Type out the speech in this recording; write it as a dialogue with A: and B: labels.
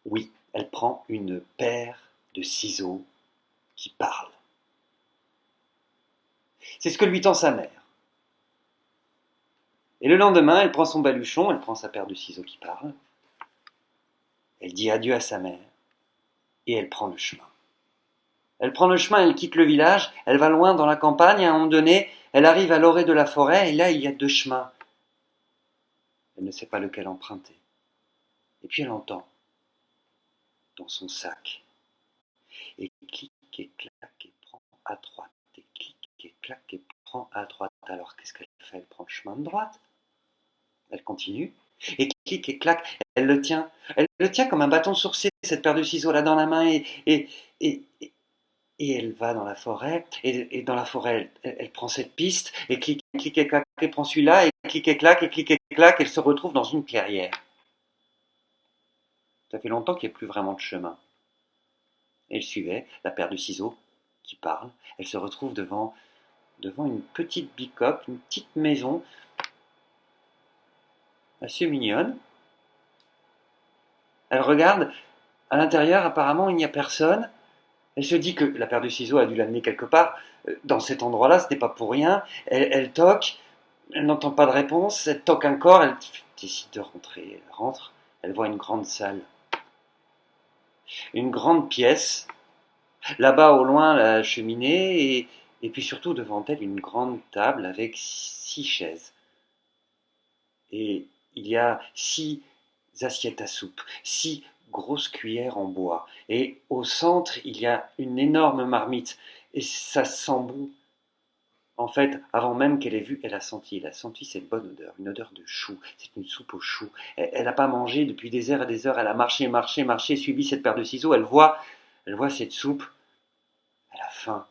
A: Oui, elle prend une paire de ciseaux qui parlent. C'est ce que lui tend sa mère. Et le lendemain, elle prend son baluchon, elle prend sa paire de ciseaux qui parlent, elle dit adieu à sa mère, et elle prend le chemin. Elle prend le chemin, elle quitte le village, elle va loin dans la campagne, et à un moment donné, elle arrive à l'orée de la forêt, et là, il y a deux chemins. Elle ne sait pas lequel emprunter. Et puis elle entend, dans son sac, et clic et clac, et prend à droite, et clic et clac, et prend à droite. Alors qu'est-ce qu'elle fait? Elle prend le chemin de droite. Elle continue, et clic et clac, elle le tient. Elle le tient comme un bâton sourcil, cette paire de ciseaux là dans la main, et, et elle va dans la forêt, et dans la forêt, elle prend cette piste, et clic et clac, elle prend celui-là, et clic et clac, elle se retrouve dans une clairière. Ça fait longtemps qu'il n'y a plus vraiment de chemin. Elle suivait la paire de ciseaux qui parle. Elle se retrouve devant une petite bicoque, une petite maison assez mignonne. Elle regarde, à l'intérieur, apparemment, il n'y a personne. Elle se dit que la paire de ciseaux a dû l'amener quelque part. Dans cet endroit-là, ce n'est pas pour rien. Elle toque, elle n'entend pas de réponse. Elle toque encore, elle décide de rentrer. Elle rentre, elle voit une grande salle. Une grande pièce. Là-bas, au loin, la cheminée. Et puis surtout, devant elle, une grande table avec 6 chaises. Et il y a 6 assiettes à soupe, 6 grosses cuillères en bois. Et au centre, il y a une énorme marmite. Et ça sent bon. En fait, avant même qu'elle ait vu, elle a senti cette bonne odeur, une odeur de chou. C'est une soupe aux choux. Elle n'a pas mangé depuis des heures et des heures. Elle a marché, suivi cette paire de ciseaux. Elle voit cette soupe. Elle a faim.